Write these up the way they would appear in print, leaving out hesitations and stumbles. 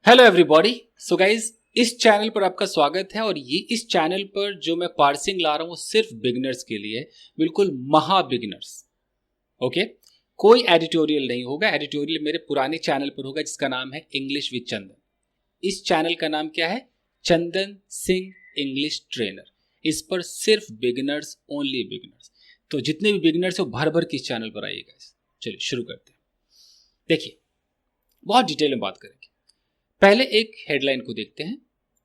Hello everybody. So guys, इस channel पर आपका स्वागत है और ये इस चैनल पर जो मैं पार्सिंग ला रहा हूँ वो सिर्फ बिगिनर्स के लिए, बिल्कुल महा बिगिनर्स। ओके, कोई एडिटोरियल नहीं होगा। एडिटोरियल मेरे पुराने चैनल पर होगा जिसका नाम है इंग्लिश विद चंदन। इस चैनल का नाम क्या है? Chandan Singh English trainer. इस पर सिर्फ बिगिनर्स, ओनली बिगिनर्स। तो जितने भी बिगिनर्स है वो भर भर के इस चैनल पर आइएगा। चलिए शुरू करते हैं। देखिए, बहुत डिटेल में बात करेंगे। पहले एक हेडलाइन को देखते हैं।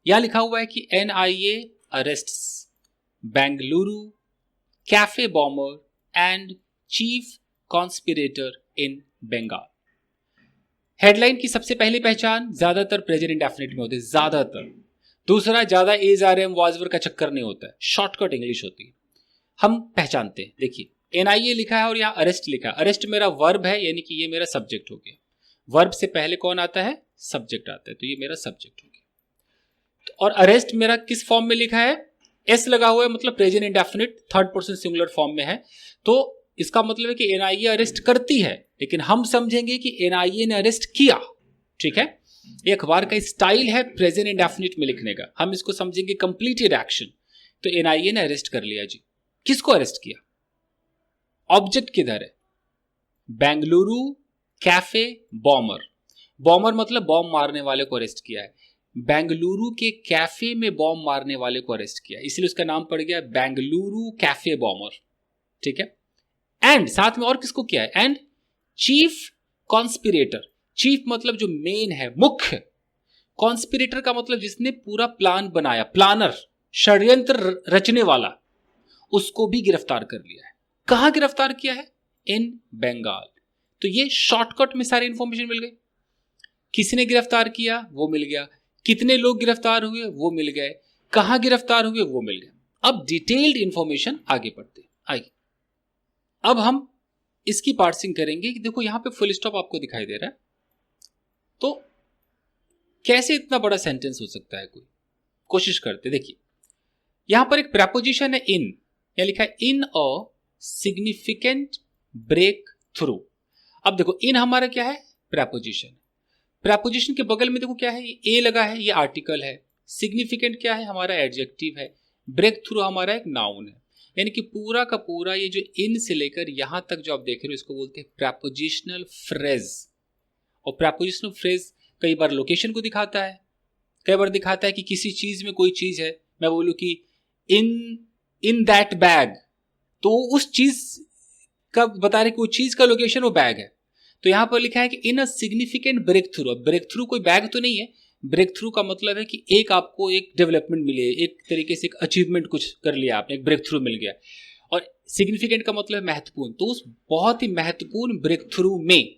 यहां लिखा हुआ है कि NIA arrests Bengaluru cafe bomber and chief conspirator in Bengal. Headline की सबसे पहली पहचान, ज्यादातर प्रेजेंट इंडेफिनिट में होते हैं, ज्यादातर। दूसरा, ज्यादा ARM वाजवर का चक्कर नहीं होता है, शॉर्टकट इंग्लिश होती है, हम पहचानते हैं। देखिए, NIA लिखा है और यहाँ अरेस्ट लिखा है। अरेस्ट मेरा वर्ब है, यानी कि ये मेरा सब्जेक्ट हो गया। वर्ब से पहले कौन आता है? सब्जेक्ट आता है, तो ये मेरा सब्जेक्ट हो गया। और अरेस्ट मेरा किस फॉर्म में लिखा है? एस लगा हुआ है, मतलब present indefinite third person singular form में है। तो इसका मतलब है कि NIA अरेस्ट करती है, लेकिन हम समझेंगे कि NIA ने अरेस्ट किया। ठीक है, ये अखबार का स्टाइल है प्रेजेंट इंडेफिनिट में लिखने का। हम इसको समझेंगे कंप्लीटेड एक्शन। तो NIA ने अरेस्ट कर लिया जी। किसको अरेस्ट किया? ऑब्जेक्ट किधर है? Bengaluru cafe Baumer. बॉमर मतलब बॉम्ब मारने वाले को अरेस्ट किया है। बेंगलुरु के कैफे में बॉम्ब मारने वाले को अरेस्ट किया, इसलिए उसका नाम पड़ गया बेंगलुरु कैफे बॉमर। ठीक है, एंड साथ में और किसको किया है? And chief conspirator. चीफ मतलब जो मेन है, मुख्य। कॉन्स्पिरेटर का मतलब जिसने पूरा प्लान बनाया, प्लानर, षड्यंत्र रचने वाला, उसको भी गिरफ्तार कर लिया है। कहां गिरफ्तार किया है? इन बंगाल। तो ये शॉर्टकट में सारी इंफॉर्मेशन मिल गई। किसने गिरफ्तार किया? वो मिल गया। कितने लोग गिरफ्तार हुए? वो मिल गए। कहां गिरफ्तार हुए? वो मिल गया। अब डिटेल्ड इंफॉर्मेशन आगे बढ़ते आइए। अब हम इसकी पार्सिंग करेंगे कि देखो यहां पे फुल स्टॉप आपको दिखाई दे रहा है, तो कैसे इतना बड़ा सेंटेंस हो सकता है कोई? कोशिश करते। देखिए, यहां पर एक प्रेपोजिशन है इन, या लिखा है इन अ सिग्निफिकेंट ब्रेक थ्रू। अब देखो, इन हमारा क्या है? प्रेपोजिशन। प्रेपोजिशन के बगल में देखो क्या है? ये ए लगा है, ये आर्टिकल है। सिग्निफिकेंट क्या है? हमारा एडजेक्टिव है। ब्रेक थ्रू हमारा एक नाउन है। यानी कि पूरा का पूरा ये जो इन से लेकर यहां तक जो आप देख रहे हो, इसको बोलते हैं प्रेपोजिशनल फ्रेज। और प्रेपोजिशनल फ्रेज कई बार लोकेशन को दिखाता है, कई बार दिखाता है कि किसी चीज में कोई चीज है। मैं बोलूं कि इन दैट बैग, तो उस चीज का बता रहे कि वो चीज का लोकेशन वो बैग है। तो यहां पर लिखा है कि इन अ सिग्निफिकेंट ब्रेक थ्रू। अब ब्रेक थ्रू कोई बैग तो नहीं है। ब्रेक थ्रू का मतलब है कि एक आपको एक डेवलपमेंट मिली है, एक तरीके से एक अचीवमेंट कुछ कर लिया आपने, एक ब्रेक थ्रू मिल गया। और सिग्निफिकेंट का मतलब महत्वपूर्ण। तो उस बहुत ही महत्वपूर्ण ब्रेक थ्रू में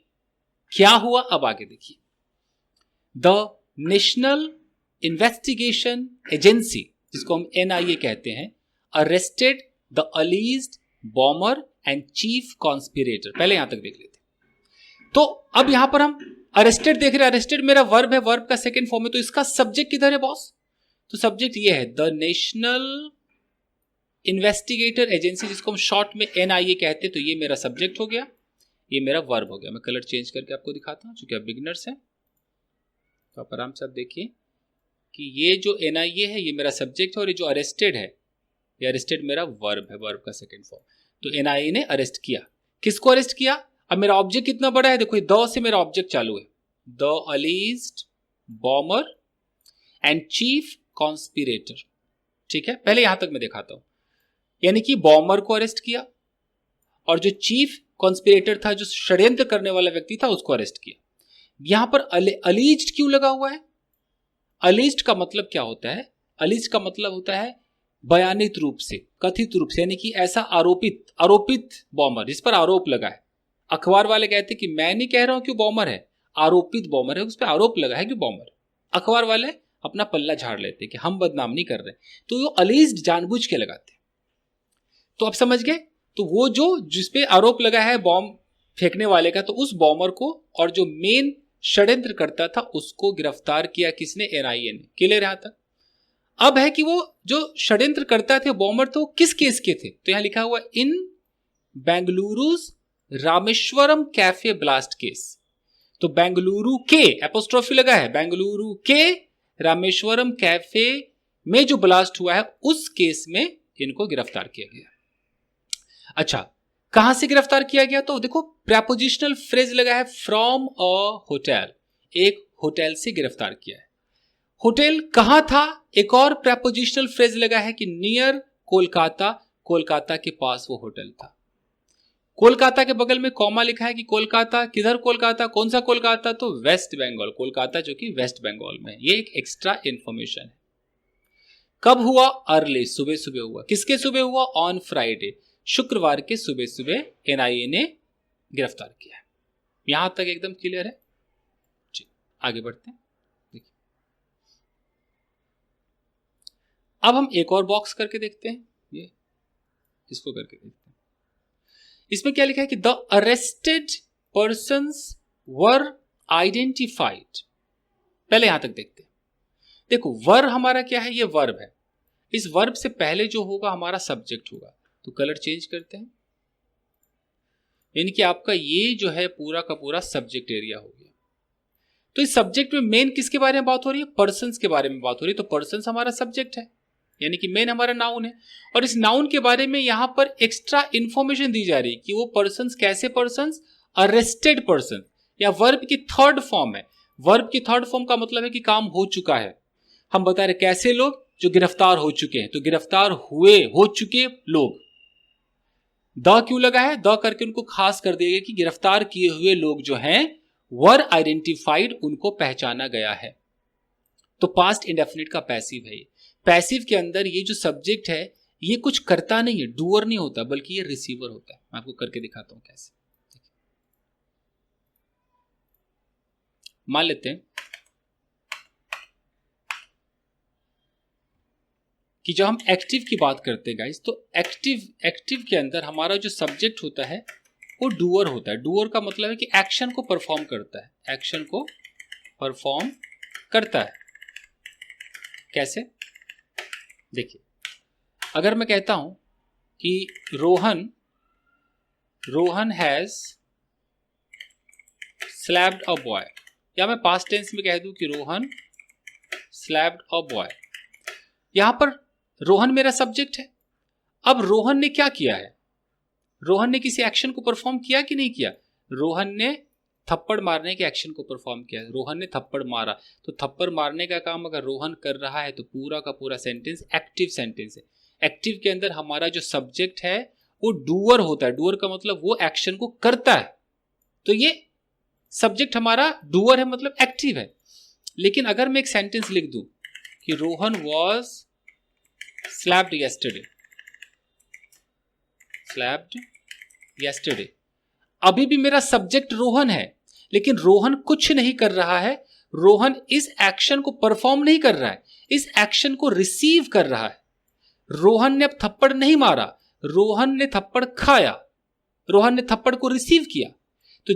क्या हुआ, अब आगे देखिए। द नेशनल इन्वेस्टिगेशन एजेंसी, जिसको हम NIA कहते हैं, arrested the alleged bomber and chief conspirator. पहले यहां तक देख लेते। तो अब यहां पर हम अरेस्टेड देख रहे हैं। अरेस्टेड मेरा वर्ब है, वर्ब का सेकंड फॉर्म है। तो इसका सब्जेक्ट किधर है बॉस? तो सब्जेक्ट ये है द नेशनल इन्वेस्टिगेटर एजेंसी, जिसको हम शॉर्ट में NIA कहते हैं। तो ये मेरा सब्जेक्ट हो गया, ये मेरा वर्ब हो गया। मैं कलर चेंज करके आपको दिखाता हूं, चूंकि आप बिगिनर्स हैं। तो आप आराम से आप देखिए कि ये जो NIA है ये मेरा सब्जेक्ट है, और ये जो अरेस्टेड है, ये अरेस्टेड मेरा वर्ब है, वर्ब का सेकंड फॉर्म। तो NIA ने अरेस्ट किया। किसको अरेस्ट किया? अब मेरा ऑब्जेक्ट कितना बड़ा है? देखो, द से मेरा ऑब्जेक्ट चालू है। The alleged bomber and chief conspirator. ठीक है, पहले यहां तक मैं दिखाता हूं। यानी कि बॉमर को अरेस्ट किया, और जो चीफ कॉन्स्पिरेटर था, जो षड्यंत्र करने वाला व्यक्ति था, उसको अरेस्ट किया। यहां पर अलीज्ड क्यों लगा हुआ है? अलीज्ड का मतलब क्या होता है? अलीज्ड का मतलब होता है बयानित रूप से, कथित रूप से, यानी कि ऐसा आरोपित बॉमर, जिस पर आरोप लगा है। अखबार वाले कहते हैं कि मैं नहीं कह रहा हूं कि बॉमर है, आरोपित बॉमर है, उस पर आरोप लगा है कि बॉमर। अखबार वाले अपना पल्ला झाड़ लेते कि हम बदनाम नहीं कर रहे, तो वो अलीज्ड जानबूझ के लगाते। तो आप समझ गए? तो वो जो जिसपे आरोप लगा है बॉम्ब फेंकने वाले का, तो उस बॉमर को और जो मेन षड्यंत्र करता था उसको गिरफ्तार किया किसने? NIA ने। क्लियर यहां तक? अब है कि वो जो षड्यंत्र करता थे बॉमर, तो किस केस के थे? तो यहां लिखा हुआ इन बेंगलुरु's रामेश्वरम कैफे ब्लास्ट केस। तो बेंगलुरु के एपोस्ट्रोफी लगा है, बेंगलुरु के रामेश्वरम कैफे में जो ब्लास्ट हुआ है उस केस में इनको गिरफ्तार किया गया। अच्छा, कहां से गिरफ्तार किया गया? तो देखो प्रेपोजिशनल फ्रेज लगा है फ्रॉम अ होटल, एक होटल से गिरफ्तार किया है। होटल कहां था? एक और प्रेपोजिशनल फ्रेज लगा है कि नियर कोलकाता, कोलकाता के पास वो होटल था। कोलकाता के बगल में कॉमा लिखा है कि कोलकाता, किधर कोलकाता, कौन सा कोलकाता? तो वेस्ट बंगाल कोलकाता, जो कि वेस्ट बंगाल में। ये एक एक्स्ट्रा इंफॉर्मेशन है। कब हुआ? अर्ली, सुबह सुबह हुआ। किसके सुबह हुआ? ऑन फ्राइडे, शुक्रवार के सुबह सुबह एनआईए ने गिरफ्तार किया है। यहां तक एकदम क्लियर है जी। आगे बढ़ते हैं। देखिए, अब हम एक और बॉक्स करके देखते हैं, ये इसको करके देखते हैं। इसमें क्या लिखा है कि the arrested persons were identified. पहले यहां तक देखते हैं। देखो वर हमारा क्या है? ये वर्ब है। इस वर्ब से पहले जो होगा हमारा सब्जेक्ट होगा। तो कलर चेंज करते हैं, यानी कि आपका ये जो है पूरा का पूरा सब्जेक्ट एरिया हो गया। तो इस सब्जेक्ट में मेन किसके बारे में बात हो रही है? पर्सन्स के बारे में बात हो रही है। तो पर्सन्स हमारा सब्जेक्ट है, यानी कि मेन हमारा नाउन है। और इस नाउन के बारे में यहां पर एक्स्ट्रा इंफॉर्मेशन दी जा रही है कि वो पर्सन्स कैसे पर्सन्स? अरेस्टेड पर्सन, या वर्ब की थर्ड फॉर्म है। वर्ब की थर्ड फॉर्म का मतलब है कि काम हो चुका है। हम बता रहे कैसे लोग? जो गिरफ्तार हो चुके हैं। तो गिरफ्तार हुए, हो चुके लोग। द क्यों लगा है? द करके उनको खास कर दिया गया कि गिरफ्तार किए हुए लोग जो हैं वर आइडेंटिफाइड, उनको पहचाना गया है। तो पास्ट इंडेफिनिट का पैसिव है। पैसिव के अंदर ये जो सब्जेक्ट है ये कुछ करता नहीं है, डूअर नहीं होता, बल्कि ये रिसीवर होता है। मैं आपको करके दिखाता हूं कैसे। मान लेते हैं कि जब हम एक्टिव की बात करते हैं गाइस, तो एक्टिव के अंदर हमारा जो सब्जेक्ट होता है वो डूअर होता है। डूअर का मतलब है कि एक्शन को परफॉर्म करता है, एक्शन को परफॉर्म करता है। कैसे? देखिए, अगर मैं कहता हूं कि Rohan has slapped a boy, या मैं पास्ट टेंस में कह दूं कि रोहन स्लैप्ड अ बॉय। यहां पर रोहन मेरा सब्जेक्ट है। अब रोहन ने क्या किया है? रोहन ने किसी एक्शन को परफॉर्म किया कि नहीं किया? रोहन ने थप्पड़ मारने के एक्शन को परफॉर्म किया। रोहन ने थप्पड़ मारा, तो थप्पड़ मारने का काम अगर रोहन कर रहा है तो पूरा का पूरा सेंटेंस एक्टिव सेंटेंस है। एक्टिव के अंदर हमारा जो सब्जेक्ट है वो डूअर होता है। डूअर का मतलब वो एक्शन को करता है। तो ये सब्जेक्ट हमारा डूअर है, मतलब एक्टिव है। लेकिन अगर मैं एक सेंटेंस लिख दूं कि Rohan was slapped yesterday, slapped yesterday, अभी भी मेरा सब्जेक्ट रोहन है, लेकिन रोहन कुछ नहीं कर रहा है। रोहन इस एक्शन को परफॉर्म नहीं कर रहा है, इस एक्शन को रिसीव कर रहा है। रोहन ने अब थप्पड़ नहीं मारा, रोहन ने थप्पड़ खाया, रोहन ने थप्पड़ को रिसीव किया। तो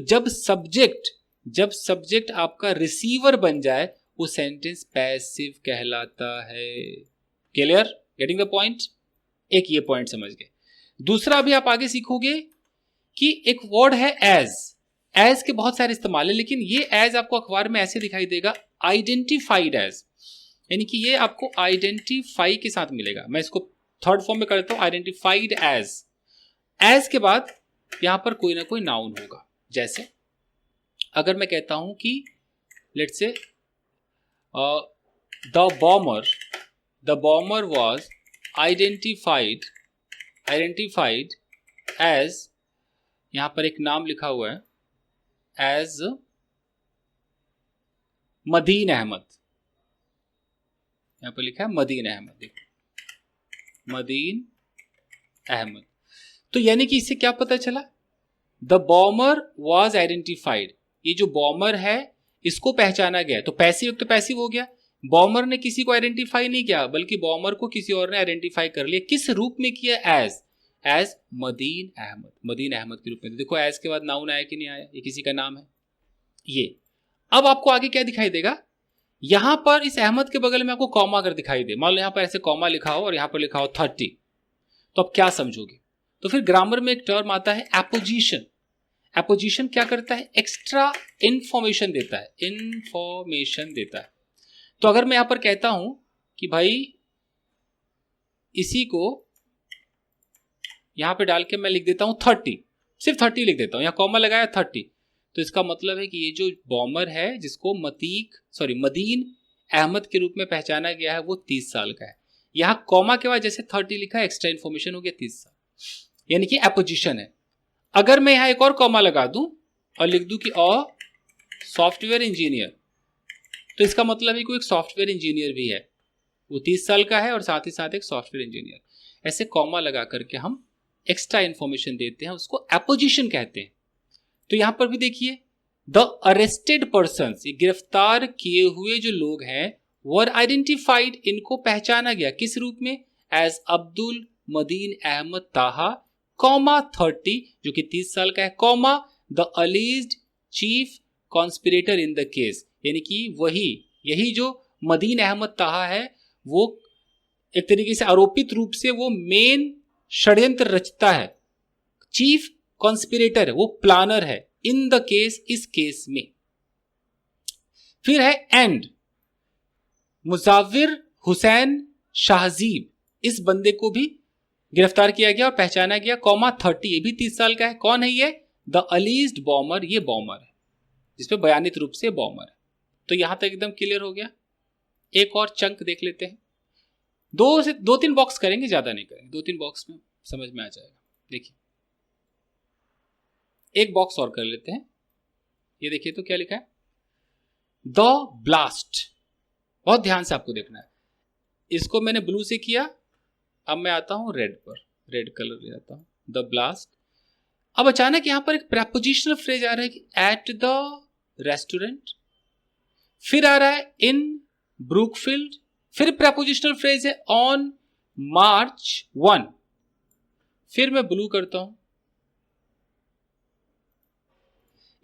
जब सब्जेक्ट आपका रिसीवर बन जाए वो सेंटेंस पैसिव कहलाता है। क्लियर? Getting the point? एक ये पॉइंट समझ गए। दूसरा भी आप आगे सीखोगे कि एक वर्ड है एज के बहुत सारे इस्तेमाल है, लेकिन ये एज आपको अखबार में ऐसे दिखाई देगा, आइडेंटिफाइड एज, यानी कि ये आपको आइडेंटिफाई के साथ मिलेगा। मैं इसको थर्ड फॉर्म में कर देता हूं, आइडेंटिफाइड एज के बाद यहां पर कोई ना कोई नाउन होगा। जैसे अगर मैं कहता हूं कि let's say the bomber was identified as, यहां पर एक नाम लिखा हुआ है एज मदीन अहमद, यहां पर लिखा है मदीन अहमद। देखो मदीन अहमद। तो यानी कि इससे क्या पता चला? द बॉमर वॉज आइडेंटिफाइड, ये जो बॉमर है इसको पहचाना गया। तो पैसिव हो गया। बॉमर ने किसी को आइडेंटिफाई नहीं किया, बल्कि बॉमर को किसी और ने आइडेंटिफाई कर लिया। किस रूप में किया? एज मदीन अहमद के रूप में। देखो एज के बाद नाउन आया कि नहीं आया? ये किसी का नाम है ये। अब आपको आगे क्या दिखाई देगा? यहां पर इस अहमद के बगल में आपको कॉमा अगर दिखाई दे, मान लो यहां पर ऐसे कॉमा लिखा हो और यहां पर लिखा हो 30, तो आप क्या समझोगे? तो फिर ग्रामर में एक टर्म आता है एपोजिशन। एपोजिशन क्या करता है, एक्स्ट्रा इंफॉर्मेशन देता है, इंफॉर्मेशन देता है। तो अगर मैं यहां पर कहता हूं कि भाई इसी को यहां पे डाल के मैं लिख देता हूं 30, सिर्फ 30 लिख देता हूं, यहां कॉमा लगाया 30, तो इसका मतलब है कि ये जो बॉमर है जिसको मदीन अहमद के रूप में पहचाना गया है वो 30 साल का है। यहां कॉमा के बाद जैसे 30 लिखा है, एक्स्ट्रा इंफॉर्मेशन हो गया 30 साल, यानी कि एपोजिशन है। अगर मैं यहां एक और कॉमा लगा दूं और लिख दूं कि सॉफ्टवेयर इंजीनियर, तो इसका मतलब है कि एक सॉफ्टवेयर इंजीनियर भी है, वो 30 साल का है और साथ ही साथ एक सॉफ्टवेयर इंजीनियर। ऐसे कॉमा लगा करके हम एक्स्ट्रा इंफॉर्मेशन देते हैं, उसको एपोजिशन कहते हैं। तो यहां पर भी देखिए, द अरेस्टेड पर्सन्स, ये गिरफ्तार किए हुए जो लोग हैं, वर आइडेंटिफाइड, इनको पहचाना गया किस रूप में, एज अब्दुल मदीन अहमद ताहा, कॉमा 30 जो कि 30 साल का है, comma the alleged chief conspirator in the case, यानी कि यही जो मदीन अहमद ताहा है वो एक तरीके से आरोपित रूप से वो मेन षड्यंत्र रचता है, चीफ कॉन्स्पिरेटर है, वो प्लानर है, इन द केस, इस केस में। फिर है एंड मुजाविर हुसैन शाहजीब, इस बंदे को भी गिरफ्तार किया गया और पहचाना गया, कॉमा 30, ये भी 30 साल का है। कौन है ये, द अलीज्ड बॉमर, ये बॉमर है जिसपे बयानित रूप से बॉमर है। तो यहां तक एकदम क्लियर हो गया। एक और चंक देख लेते हैं, 2-3 बॉक्स करेंगे, ज्यादा नहीं करेंगे, 2-3 बॉक्स में समझ में आ जाएगा। देखिए एक बॉक्स और कर लेते हैं, ये देखिए तो क्या लिखा है, द ब्लास्ट। बहुत ध्यान से आपको देखना है, इसको मैंने ब्लू से किया, अब मैं आता हूं रेड पर, रेड कलर ले आता हूं, द ब्लास्ट। अब अचानक यहां पर एक प्रेपोजिशनल फ्रेज आ रहा है कि एट द रेस्टोरेंट, फिर आ रहा है इन ब्रूकफील्ड, फिर प्रेपोजिशनल फ्रेज है ऑन मार्च 1, फिर मैं ब्लू करता हूं,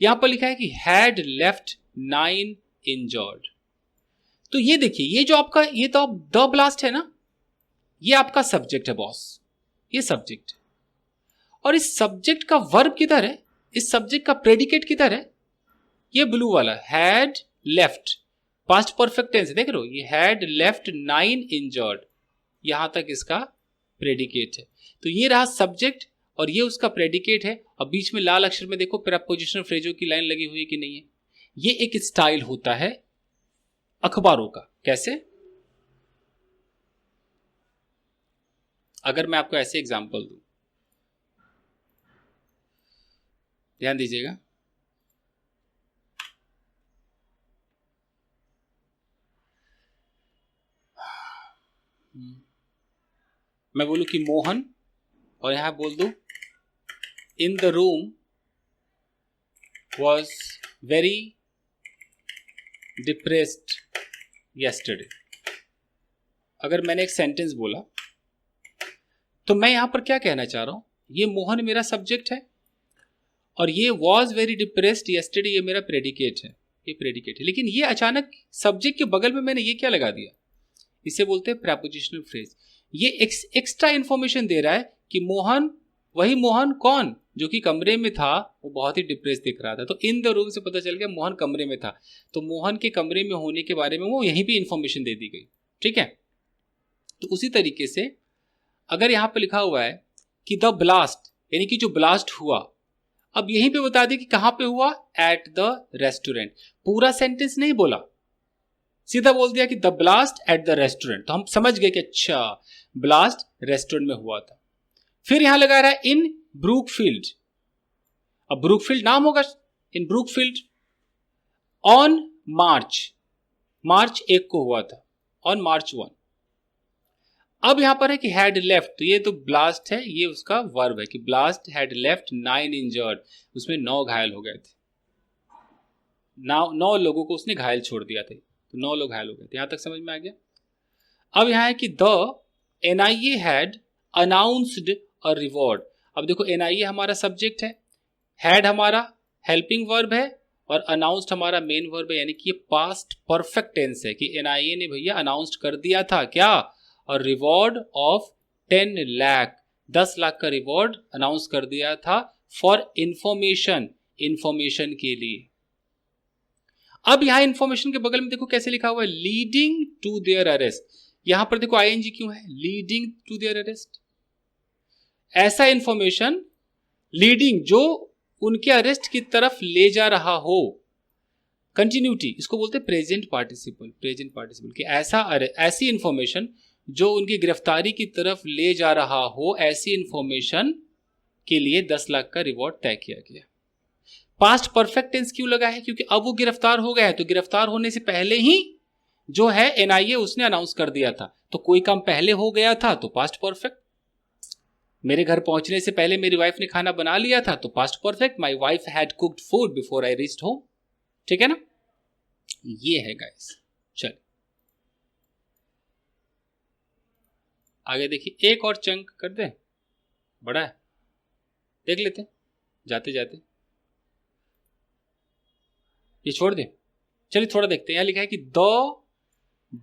यहां पर लिखा है कि हैड लेफ्ट 9 इंजर्ड। तो ये देखिए, ये जो आपका ये तो द ब्लास्ट है ना, ये आपका सब्जेक्ट है बॉस, ये सब्जेक्ट है, और इस सब्जेक्ट का वर्ब किधर है, इस सब्जेक्ट का प्रेडिकेट किधर है, ये ब्लू वाला had left, past perfect tense, देख रहे हो, ये हैड लेफ्ट 9 इंजर्ड, यहां तक इसका प्रेडिकेट है। तो ये रहा सब्जेक्ट और ये उसका प्रेडिकेट है, और बीच में लाल अक्षर में देखो प्रेपोजिशनल फ्रेजों की लाइन लगी हुई है कि नहीं है। ये एक स्टाइल होता है अखबारों का। कैसे, अगर मैं आपको ऐसे एग्जांपल दूं, ध्यान दीजिएगा, मैं बोलूं कि मोहन, और यहां बोल दूं in the room was very depressed yesterday। अगर मैंने एक सेंटेंस बोला तो मैं यहां पर क्या कहना चाह रहा हूं, ये मोहन मेरा सब्जेक्ट है और ये वॉज वेरी डिप्रेस्ड yesterday ये मेरा प्रेडिकेट है, ये प्रेडिकेट है। लेकिन ये अचानक सब्जेक्ट के बगल में मैंने ये क्या लगा दिया, इसे बोलते हैं प्रेपोजिशनल फ्रेज। ये एक्स्ट्रा इंफॉर्मेशन दे रहा है कि मोहन, वही मोहन कौन, जो कि कमरे में था, वो बहुत ही डिप्रेस दिख रहा था। तो इन द रूम से पता चल गया मोहन कमरे में था, तो मोहन के कमरे में होने के बारे में वो यहीं भी इंफॉर्मेशन दे दी गई। ठीक है, तो उसी तरीके से अगर यहां पर लिखा हुआ है कि द ब्लास्ट, यानी कि जो ब्लास्ट हुआ, अब यहीं पे बता दी कि कहां पे हुआ, एट द रेस्टोरेंट। पूरा सेंटेंस नहीं बोला, सीधा बोल दिया कि the blast at the restaurant, तो हम समझ गए कि अच्छा ब्लास्ट रेस्टोरेंट में हुआ था। फिर यहां लगा रहा है इन ब्रूकफील्ड, अब ब्रूकफील्ड नाम होगा, इन ब्रूकफील्ड ऑन मार्च 1 को हुआ था, ऑन मार्च 1। अब यहां पर है कि हैड लेफ्ट, तो ये तो ब्लास्ट है, ये उसका वर्ब है कि ब्लास्ट हैड लेफ्ट 9 इंजर्ड, उसमें 9 घायल हो गए थे, 9 लोगों को उसने घायल छोड़ दिया था, तो 9 लोग घायल हो गए थे। यहां तक समझ में आ गया। अब यहां है कि the NIA had announced a reward. अब देखो NIA हमारा सब्जेक्ट है, हैड हमारा हेल्पिंग वर्ब है और अनाउंस्ड हमारा मेन वर्ब है, यानी कि ये पास्ट परफेक्ट टेंस है कि NIA ने भैया अनाउंस्ड कर दिया था क्या, और रिवॉर्ड ऑफ 10 लाख, 10 लाख का रिवॉर्ड अनाउंस कर दिया था फॉर इंफॉर्मेशन, इंफॉर्मेशन के लिए। अब यहां इंफॉर्मेशन के बगल में देखो कैसे लिखा हुआ है, लीडिंग टू देयर अरेस्ट। यहां पर देखो आईएनजी क्यों है, लीडिंग टू देयर अरेस्ट। ऐसा इंफॉर्मेशन लीडिंग जो उनके अरेस्ट की तरफ ले जा रहा हो, कंटिन्यूटी, इसको बोलते हैं प्रेजेंट पार्टिसिपल। प्रेजेंट पार्टिसिपल कि ऐसी इंफॉर्मेशन जो उनकी गिरफ्तारी की तरफ ले जा रहा हो, ऐसी इंफॉर्मेशन के लिए 10 लाख का रिवॉर्ड तय किया गया। पास्ट परफेक्ट टेंस क्यों लगा है, क्योंकि अब वो गिरफ्तार हो गया है, तो गिरफ्तार होने से पहले ही जो है एनआईए उसने अनाउंस कर दिया था, तो कोई काम पहले हो गया था तो पास्ट परफेक्ट। मेरे घर पहुंचने से पहले मेरी वाइफ ने खाना बना लिया था तो past perfect, my wife had cooked food before I reached home. ठीक है ना, ये है गाइस। चल आगे देखिए, एक और चंक कर दे, बड़ा है, देख लेते हैं जाते जाते, ये छोड़ दे। चलिए थोड़ा देखते हैं, यहां लिखा है कि the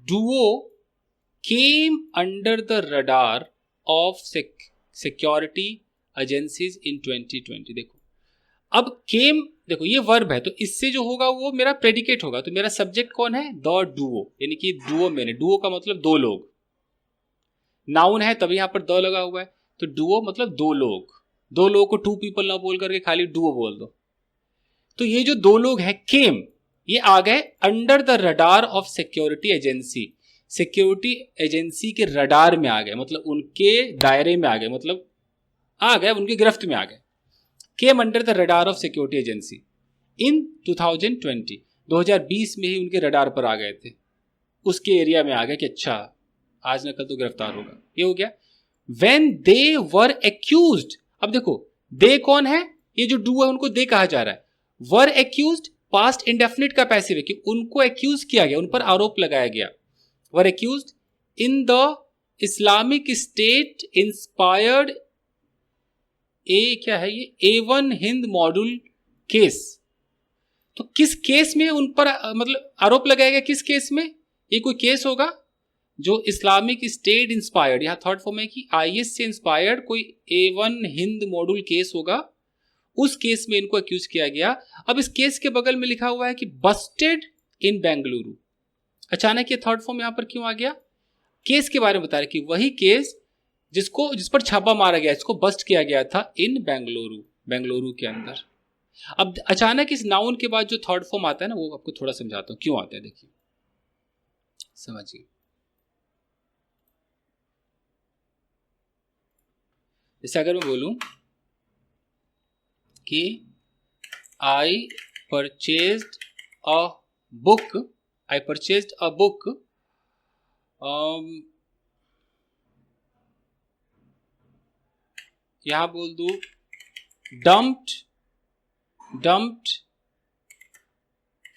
Duo came under the radar of security agencies in 2020। देखो अब केम, देखो ये वर्ब है तो इससे जो होगा वो मेरा प्रेडिकेट होगा, तो मेरा सब्जेक्ट कौन है, द डुओ, यानी कि डुओ मैंने, डुओ का मतलब दो लोग, नाउन है तभी यहां पर द लगा हुआ है, तो डुओ मतलब दो लोग। दो लोगों को टू पीपल ना बोल करके खाली डुओ बोल दो। तो ये जो दो लोग हैं केम, ये आ गए under the radar of security agency. Security agency के रडार में आ गए, मतलब उनके दायरे में आ गए, मतलब आ गए, उनकी गिरफ्त में आ गए। Came under the radar of security agency in 2020, 2020 में ही उनके रडार पर आ गए थे, उसके एरिया में आ गए कि अच्छा आज न कल तो गिरफ्तार होगा। ये हो गया। व्हेन दे वर एक्यूज्ड, अब देखो दे कौन है, ये जो डू है उनको दे कहा जा रहा है। वर एक्यूज्ड पास्ट इंडेफिनिट का पैसिव है कि उनको एक्यूज किया गया, उन पर आरोप लगाया गया। Were accused in the Islamic State inspired क्या है ये, A1 हिंद मॉड्यूल केस। तो किस केस में उन पर मतलब आरोप लगाया गया, किस केस में, ये कोई केस होगा जो इस्लामिक स्टेट इंस्पायर्ड, यहां थर्ड फॉर्म है कि IS से इंस्पायर्ड कोई A1 हिंद मॉड्यूल केस होगा, उस केस में इनको एक्यूज किया गया। अब इस केस के बगल में लिखा हुआ है कि बस्टेड इन बेंगलुरु। अचानक ये थर्ड फॉर्म यहां पर क्यों आ गया, केस के बारे में बता रहे कि वही केस जिस पर छापा मारा गया, इसको बस्ट किया गया था इन बेंगलुरु, बेंगलुरु के अंदर। अब अचानक इस नाउन के बाद जो थर्ड फॉर्म आता है ना, वो आपको थोड़ा समझाता हूं क्यों आता है, देखिए समझिए। जैसे अगर मैं बोलूं कि I purchased a book, I purchased a book यहां बोल दू dumped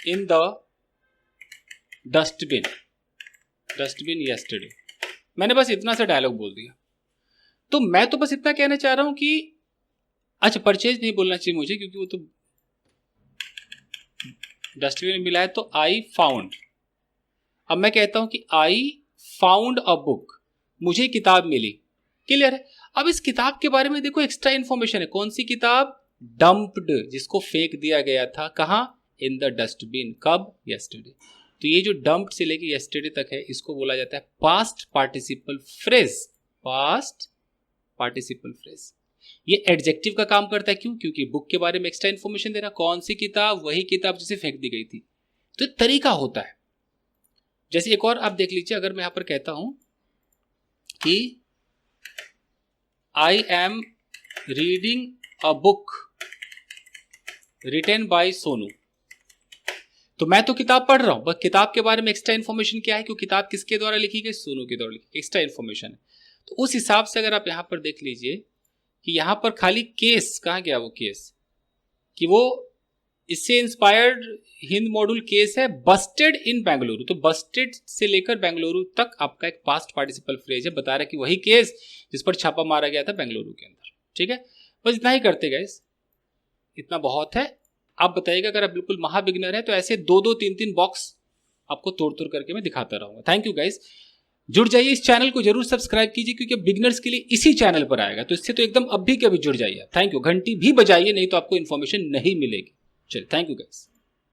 in the dustbin yesterday. मैंने बस इतना सा डायलॉग बोल दिया, तो मैं तो बस इतना कहना चाह रहा हूं कि अच्छा परचेज नहीं बोलना चाहिए मुझे, क्योंकि वो तो डस्टबिन में मिला है, तो आई फाउंड। अब मैं कहता हूं कि आई फाउंड अ बुक, मुझे किताब मिली, क्लियर है। अब इस किताब के बारे में देखो एक्स्ट्रा इंफॉर्मेशन है, कौन सी किताब, डंप्ड, जिसको फेंक दिया गया था, कहां, इन द डस्टबिन, कब, यस्टरडे। तो ये जो डंप्ड से लेके यस्टरडे तक है, इसको बोला जाता है past participle phrase, past participle phrase. ये एडजेक्टिव का काम करता है, क्यों, क्योंकि बुक के बारे में एक्स्ट्रा इंफॉर्मेशन दे रहा, कौन सी किताब, वही किताब जिसे फेंक दी गई थी। तो तरीका होता है। जैसे एक और आप देख लीजिए, अगर मैं यहां पर कहता हूं कि I am reading a book written by Sonu, तो मैं तो किताब पढ़ रहा हूं, बस किताब के बारे में एक्स्ट्रा इंफॉर्मेशन क्या है, क्योंकि किताब किसके द्वारा लिखी गई, सोनू के द्वारा लिखी, एक्स्ट्रा इंफॉर्मेशन है। तो उस हिसाब से अगर आप यहां पर देख लीजिए कि यहां पर खाली केस, कहां गया वो केस, कि वो इससे इंस्पायर्ड हिंद मॉड्यूल केस है, बस्टेड इन बेंगलुरु। तो बस्टेड से लेकर बेंगलुरु तक आपका एक पास्ट पार्टिसिपल फ्रेज है, बता रहा है कि वही केस जिस पर छापा मारा गया था बेंगलुरु के अंदर। ठीक है, बस इतना ही करते गाइस, इतना बहुत है। आप बताइएगा अगर आप बिल्कुल महाबिगनर है तो ऐसे 2-2, 3-3 बॉक्स आपको तोड़ तोड़ करके मैं दिखाता रहूंगा। Thank you guys. जुड़ जाइए, इस चैनल को जरूर सब्सक्राइब कीजिए क्योंकि बिगनर्स के लिए इसी चैनल पर आएगा, तो इससे तो एकदम अभी के अभी जुड़ जाइए। Thank you. घंटी भी बजाइए, नहीं तो आपको इन्फॉर्मेशन नहीं मिलेगी। चलिए, थैंक यू गाइस।